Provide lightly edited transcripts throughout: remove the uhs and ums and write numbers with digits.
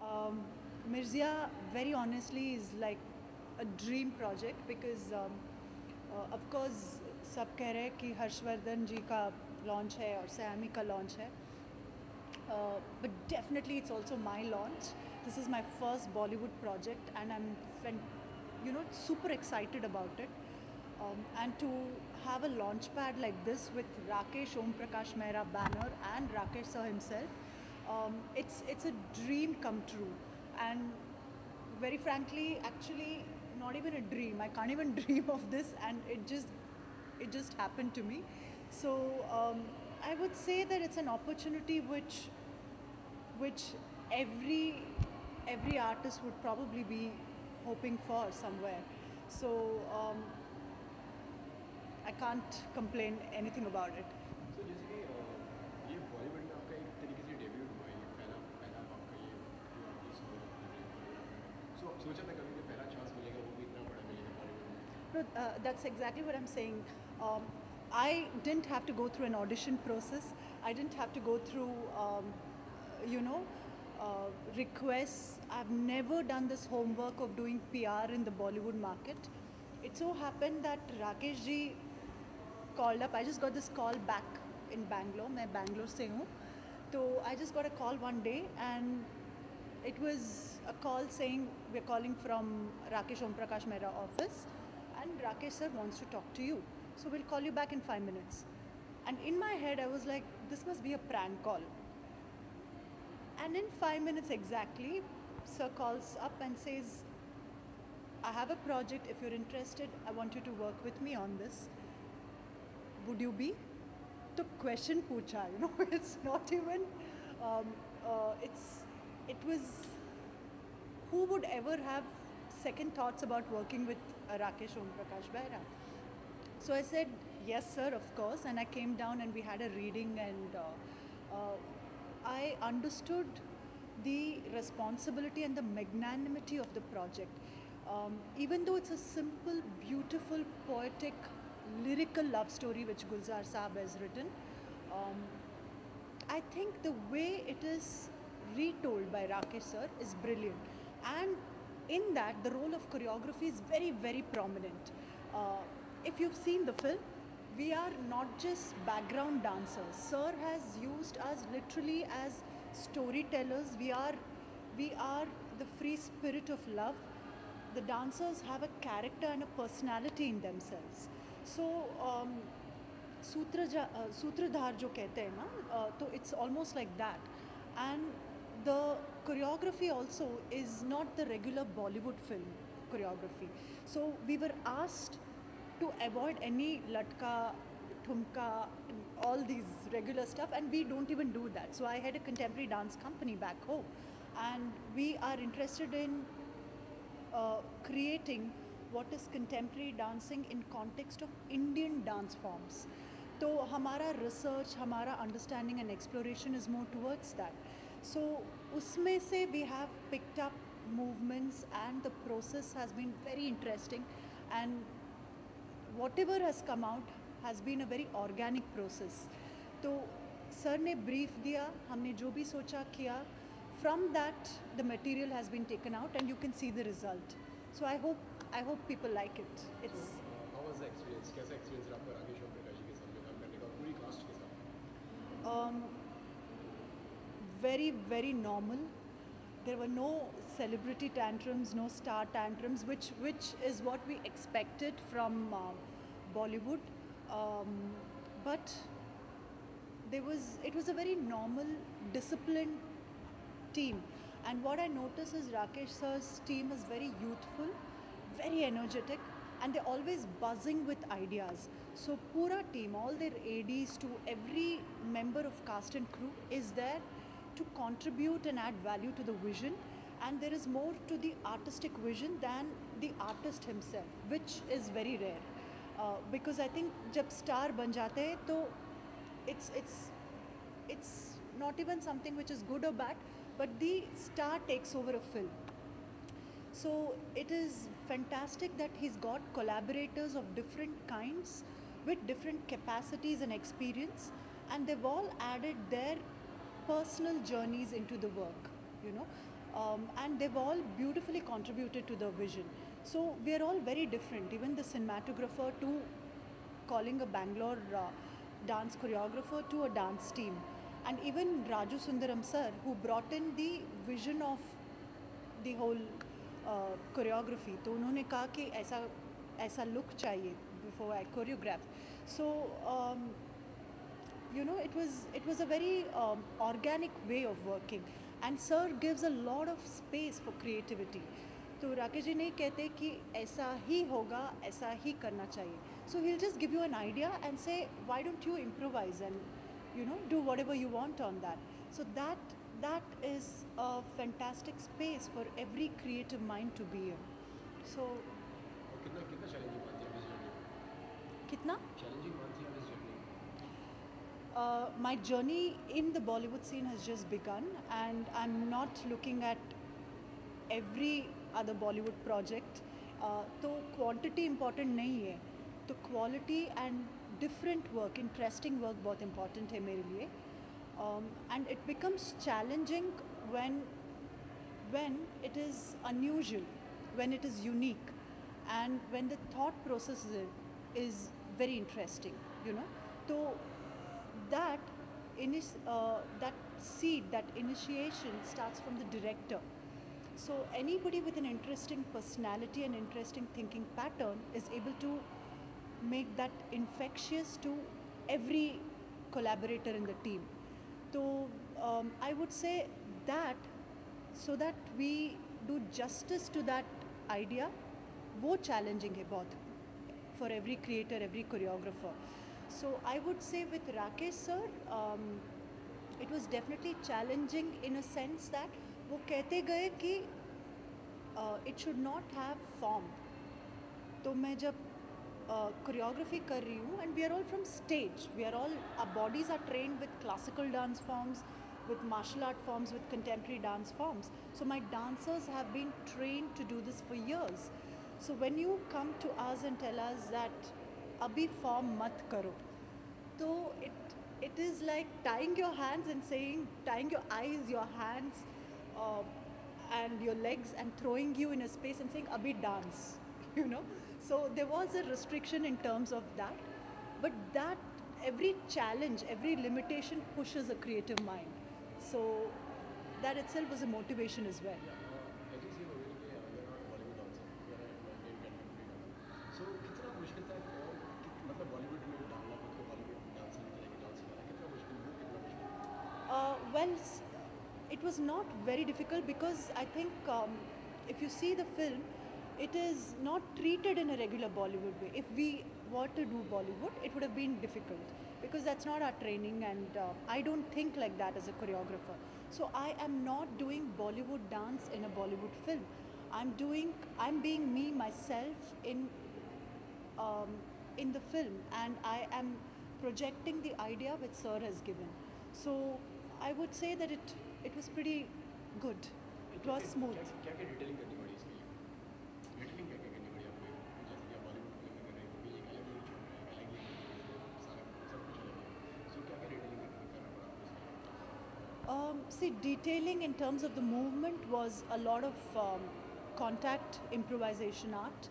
Um, Mirzia, very honestly, is like a dream project because, of course, सब कह रहे हैं कि हर्षवर्धन जी का लॉन्च है और सैमी का लॉन्च है. But definitely, it's also my launch. This is my first Bollywood project, and I'm, super excited about it. And to have a launch pad like this with Rakesh Om Prakash Mehra banner and Rakesh sir himself, it's a dream come true. And very frankly, actually, not even a dream. I can't even dream of this, and it just happened to me. So I would say that it's an opportunity which every artist would probably be hoping for somewhere. So I can't complain anything about it. So जैसे कि ये बॉलीवुड में आपका एक तरीके से debut हुआ है, ये पहला पहला आपका ये जो आप इस सो सोचा था कभी कि पहला चांस मिलेगा वो भी इतना बड़ा मिलेगा बॉलीवुड में? No, that's exactly what I'm saying. I didn't have to go through an audition process. I didn't have to go through, you know, requests. I've never done this homework of doing PR in the Bollywood market. It so happened that Rakesh ji called up. I just got this call back in Bangalore. मैं Bangalore से हूँ. So I just got a call one day and it was a call saying we're calling from Rakesh Om Prakash Mehra office and Rakesh sir wants to talk to you. So we'll call you back in 5 minutes. And in my head I was like, this must be a prank call. And in 5 minutes exactly, sir calls up and says, I have a project. If you're interested, I want you to work with me on this. Would you be? The question pucha, it's not even, it was, who would ever have second thoughts about working with Rakesh Om Prakash Mehra? So I said, yes, sir, of course. And I came down and we had a reading and I understood the responsibility and the magnanimity of the project. Even though it's a simple, beautiful, poetic, lyrical love story which Gulzar Saab has written, I think the way it is retold by Rakesh sir is brilliant. And in that, the role of choreography is very, very prominent. If you've seen the film, we are not just background dancers. Sir has used us literally as storytellers. We are the free spirit of love. The dancers have a character and a personality in themselves. So सूत्रधार जो कहते हैं ना, तो it's almost like that. And the choreography also is not the regular Bollywood film choreography. So we were asked to avoid any latka, thumka, all these regular stuff, and we don't even do that. So I had a contemporary dance company back home, and we are interested in creating what is contemporary dancing in context of Indian dance forms. So हमारा research, हमारा understanding and exploration is more towards that. So उसमें से we have picked up movements and the process has been very interesting, and whatever has come out has been a very organic process. तो sir ने brief दिया, हमने जो भी सोचा किया. From that, the material has been taken out, and you can see the result. So I hope people like it. It's how was the experience? कैसा experience रहा आपका राकेश ओम प्रकाश जी के साथ में काम करने का पूरी कास्ट के साथ? very, very normal. There were no celebrity tantrums, no star tantrums, which is what we expected from Bollywood. But it was a very normal, disciplined team. And what I notice is Rakesh sir's team is very youthful, very energetic, and they're always buzzing with ideas. So pura team, all their ADs to every member of cast and crew is there to contribute and add value to the vision. And there is more to the artistic vision than the artist himself, which is very rare. Because I think जब star बन जाते हैं तो it's not even something which is good or bad, but the star takes over a film. So it is fantastic that he's got collaborators of different kinds with different capacities and experience, and they've all added their personal journeys into the work. and they've all beautifully contributed to the vision. So we are all very different. Even the cinematographer to calling a Bangalore dance choreographer to a dance team, and even Raju Sundaram sir, who brought in the vision of the whole choreography. तो उन्होंने कहा कि ऐसा ऐसा look चाहिए before I choreograph. So you know, it was a very organic way of working, and sir gives a lot of space for creativity. तो राकेश जी नहीं कहते कि ऐसा ही होगा, ऐसा ही करना चाहिए. So he'll just give you an idea and say, why don't you improvise and, you know, do whatever you want on that. So that is a fantastic space for every creative mind to be in. So और कितना कितना challenging मानती है आप इस journey कितना को? Challenging मानती है आप इस journey my journey in the Bollywood scene has just begun, and I'm not looking at every other Bollywood project. तो quantity important नहीं है, तो quality and different work, interesting work बहुत important है मेरे लिए. And it becomes challenging when it is unusual, when it is unique, and when the thought process is very interesting, you know. So that that seed, that initiation starts from the director. So anybody with an interesting personality and interesting thinking pattern is able to make that infectious to every collaborator in the team. So I would say that, so that we do justice to that idea, वो challenging है बहुत for every creator, every choreographer. So I would say with Rakesh sir, it was definitely challenging in a sense that वो कहते गए कि it should not have form. तो मैं जब choreography कर रही हूँ, and we are all from stage, we are all, our bodies are trained with classical dance forms, with martial art forms, with contemporary dance forms. So my dancers have been trained to do this for years. So when you come to us and tell us that abhi form mat karo, so it is like tying your hands and saying, tying your eyes, your hands, and your legs, and throwing you in a space and saying abhi dance, you know. So there was a restriction in terms of that, but that every challenge, every limitation pushes a creative mind. So that itself was a motivation as well. As you see over के अगर not Bollywood dancer, we are Indian contemporary dancer. So कितना मुश्किल था मतलब बॉलीवुड में डालना, खुद को बॉलीवुड डांसर की तरह की डांस करना, कितना मुश्किल, वो कितना मुश्किल? Well, it was not very difficult because I think if you see the film, it is not treated in a regular Bollywood way. If we were to do Bollywood, it would have been difficult because that's not our training, and I don't think like that as a choreographer. So I am not doing Bollywood dance in a Bollywood film. I'm being me, myself in the film, and I am projecting the idea which sir has given. So I would say that it was pretty good. It was smooth. क्या क्या detailing करनी पड़ी इसके लिए? Detailing क्या क्या करनी पड़ी आपको? जैसे कि आप बॉलीवुड फिल्म में कर रहे हैं, क्योंकि एक अलग ही चल रहा है, अलग ही सारा सब कुछ अलग है. सो क्या क्या डिटेलिंग करना पड़ा आपको इसके लिए? See, detailing in terms of the movement was a lot of contact improvisation art.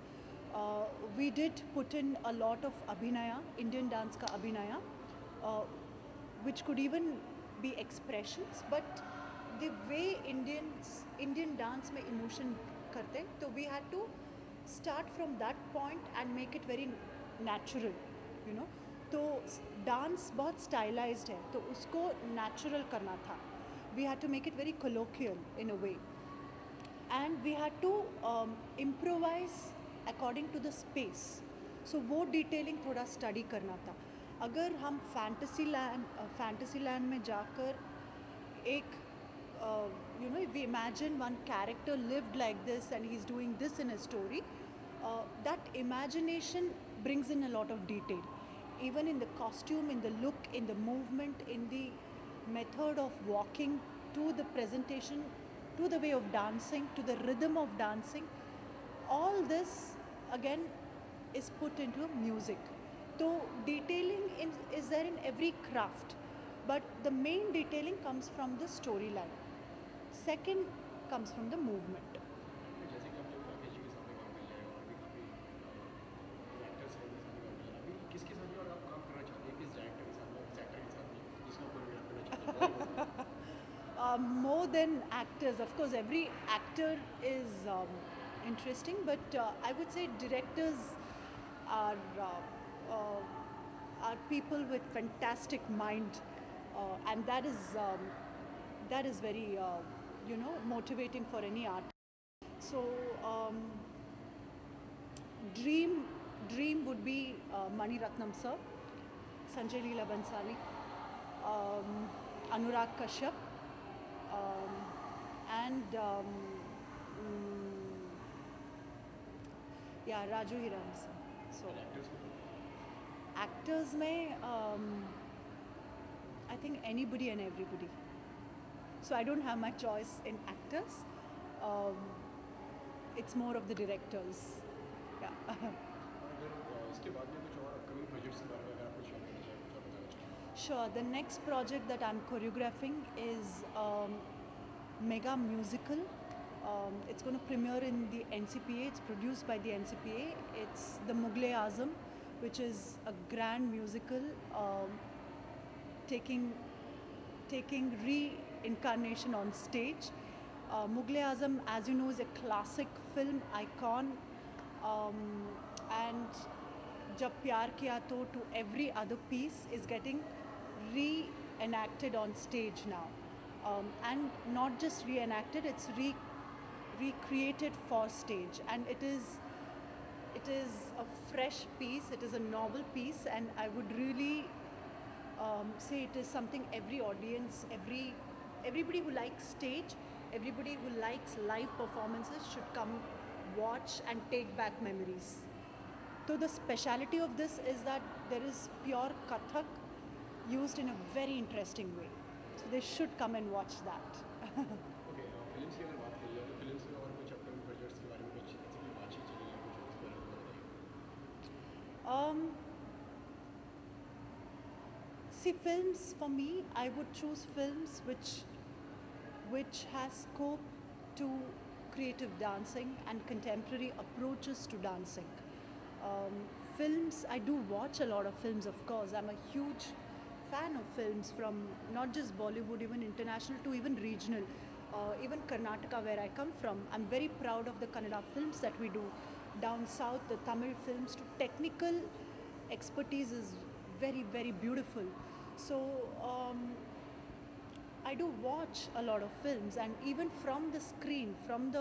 We did put in a lot of abhinaya, Indian dance ka abhinaya, which could even be expressions, but the way Indian dance में emotion करते, तो we had to start from that point and make it very natural, you know. तो dance बहुत stylized है, तो उसको natural करना था. We had to make it very colloquial in a way, and we had to improvise according to the space. So वो detailing थोड़ा study करना था. अगर हम fantasy land में जाकर एक you know, if we imagine one character lived like this and he's doing this in a story, that imagination brings in a lot of detail, even in the costume, in the look, in the movement, in the method of walking, to the presentation, to the way of dancing, to the rhythm of dancing. All this again is put into music. So detailing is there in every craft, but the main detailing comes from the storyline. Second, comes from the movement. जैसे कि आप जब राकेश जी के सामने काम कर रहे हैं और भी काफ़ी एक्टर्स हैं उनके सामने काम कर रहे हैं, अभी किसके साथ भी और आप काम करना चाहते हैं, किस डायरेक्टर के साथ में, किस एक्टर के साथ में जिसको कोरियोग्राफ करना चाहते हैं बॉलीवुड में? More than actors, of course, every actor is interesting, but I would say directors are people with fantastic mind, and that is very motivating for any art. So dream would be Mani Ratnam sir, Sanjay Leela Bansali, Anurag Kashyap, and yeah, Raju Hiran sir. So actors को actors में I think anybody and everybody. So I don't have my choice in actors. It's more of the directors. Yeah. अगर इसके बाद में कुछ और upcoming projects के बारे में अगर आप कुछ शेयर करना चाहें, कुछ और बताना चाहें? Sure. The next project that I'm choreographing is mega musical. It's going to premiere in the NCPA. It's produced by the NCPA. It's the Mughal-e-Azam, which is a grand musical taking reincarnation on stage. Mughal-e-Azam, as you know, is a classic film icon, and Jab Pyar Kiya To every other piece is getting reenacted on stage now, and not just reenacted, it's recreated for stage, and it is a fresh piece, it is a novel piece, and I would really say it is something every audience, everybody who likes stage, everybody who likes live performances should come watch and take back memories. So the speciality of this is that there is pure Kathak used in a very interesting way. So they should come and watch that. Okay, films की अगर बात करिए तो films में और कुछ upcoming projects के बारे में कुछ ऐसी कोई बातचीत चली है कुछ उसके बारे में बताइए? See, films for me, I would choose films which has scope to creative dancing and contemporary approaches to dancing. Films, I do watch a lot of films, of course. I'm a huge fan of films from not just Bollywood, even international to even regional. Even Karnataka, where I come from, I'm very proud of the Kannada films that we do. Down south, the Tamil films, to technical expertise is very, very beautiful. So I do watch a lot of films, and even from the screen, from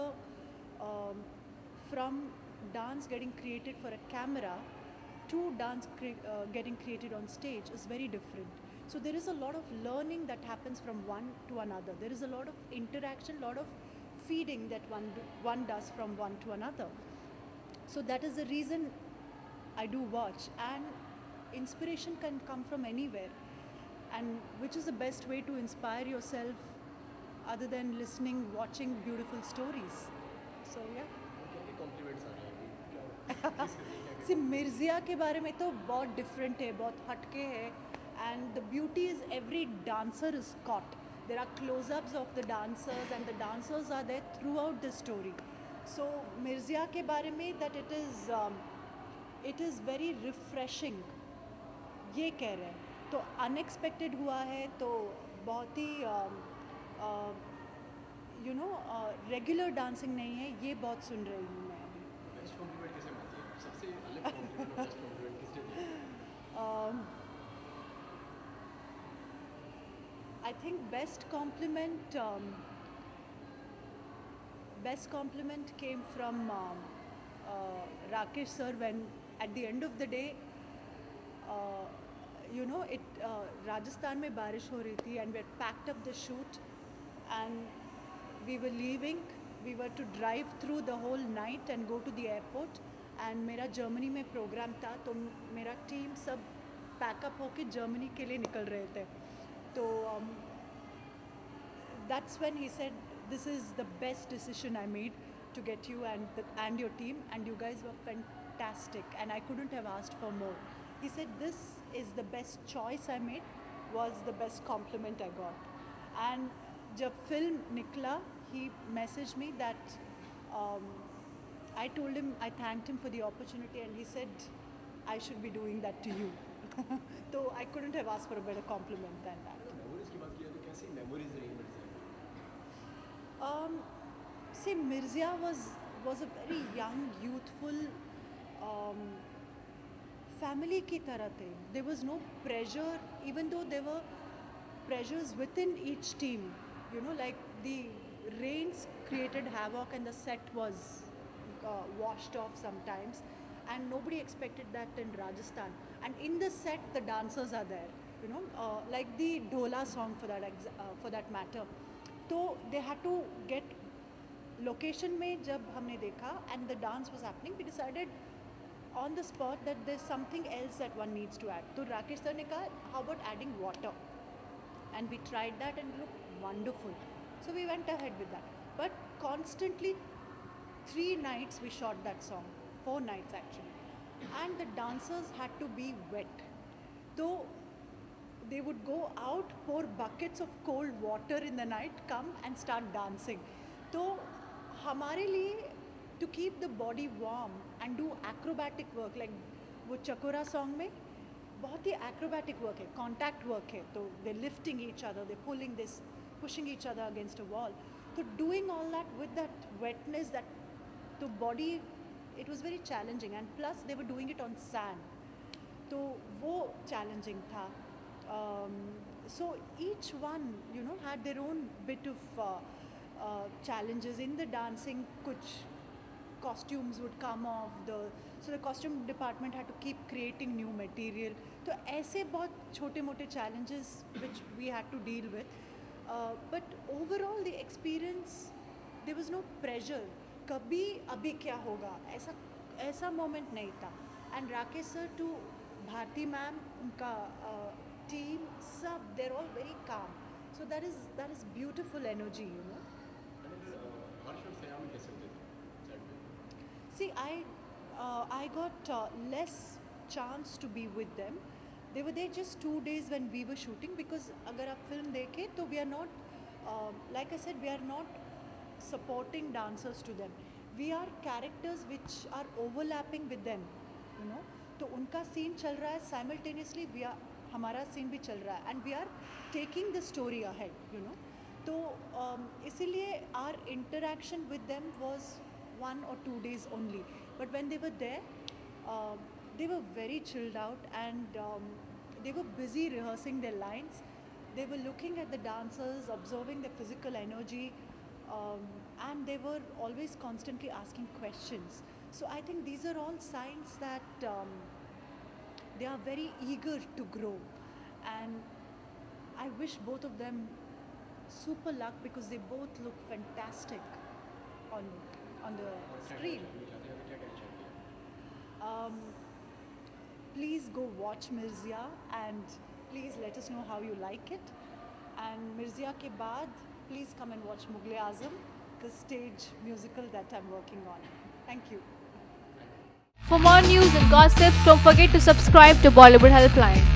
dance getting created for a camera to dance getting created on stage is very different. So there is a lot of learning that happens from one to another. There is a lot of interaction, lot of feeding that one does from one to another. So that is the reason I do watch, and inspiration can come from anywhere, and which is the best way to inspire yourself other than listening, watching beautiful stories. So yeah. क्या क्या compliments आ रहे हैं अभी? क्या किस करके क्या सी मिर्जिया के बारे में तो बहुत डिफरेंट है, बहुत हटके है, and the beauty is every dancer is caught. There are closeups of the dancers and the dancers are there throughout the story. So Mirzya के बारे में that it is very refreshing, ये कह रहे हैं. तो अनएक्सपेक्टेड हुआ है, तो बहुत ही रेगुलर डांसिंग नहीं है, ये बहुत सुन रही हूँ मैं अभी. बेस्ट कॉम्प्लीमेंट किसे मानती है? सबसे अलग कॉम्प्लीमेंट और बेस्ट कॉम्प्लीमेंट किसने दिया? I think best compliment came from Rakesh sir, when at the end of the day, Rajasthan में बारिश हो रही थी, and we had packed up the shoot, and we were leaving. We were to drive through the whole night and go to the airport. And मेरा Germany में programme था, तो मेरा टीम सब पैकअप होके जर्मनी के लिए निकल रहे थे. तो that's when he said, this is the best decision I made to get you and your team, and you guys were fantastic, and I couldn't have asked for more. He said, this is the best choice I made, was the best compliment I got. And जब film निकला, he messaged me that I told him, I thanked him for the opportunity, and he said I should be doing that to you. So I couldn't have asked for a better compliment than that. Memories की बात किया तो कैसी memories रही Mirza? See, Mirzia was a very young, youthful family की तरह थे. There was no pressure, even though there were pressures within each team. You know, like the rains created havoc and the set was washed off sometimes, and nobody expected that in Rajasthan. And in the set, the dancers are there. You know, like the Dhola song for that matter. So they had to get location में जब हमने देखा and the dance was happening, we decided on the spot that there's something else that one needs to add. तो Rakesh sir ने कहा, how about adding water? And we tried that and it looked wonderful. So we went ahead with that. But constantly 3 nights we shot that song, 4 nights actually. And the dancers had to be wet. So they would go out, pour buckets of cold water in the night, come and start dancing. So हमारे लिए to keep the body warm and do acrobatic work, like वो चकोरा song में बहुत ही acrobatic work है, contact work है, तो they're lifting each other, they're pulling this, pushing each other against a wall. So doing all that with that wetness, that the body, it was very challenging, and plus they were doing it on sand, तो वो challenging था. So each one, you know, had their own bit of challenges in the dancing. Kuch costumes would come off, so the costume department had to keep creating new material. So ऐसे बहुत छोटे मोटे challenges which we had to deal with. But overall the experience, there was no pressure. कभी अभी क्या होगा ऐसा moment नहीं था. And Rakesh sir to Bharti ma'am, उनका team, sub, they're all very calm. So that is beautiful energy, you know. See, I got less chance to be with them. They were there just 2 days when we were shooting, because अगर आप film देखें तो we are not, like I said, we are not supporting dancers to them. We are characters which are overlapping with them, you know. तो उनका scene चल रहा है, simultaneously हमारा scene भी चल रहा है, and we are taking the story ahead, you know. तो इसीलिए our interaction with them was 1 or 2 days only. But when they were there, they were very chilled out, and they were busy rehearsing their lines. They were looking at the dancers, observing their physical energy, and they were always constantly asking questions. So I think these are all signs that they are very eager to grow, and I wish both of them super luck, because they both look fantastic on the screen. Please go watch Mirzia, and please let us know how you like it. And Mirzia ke baad, please come and watch Mughal-e-Azam, the stage musical that I'm working on. Thank you. For more news and gossips, don't forget to subscribe to Bollywood Helpline.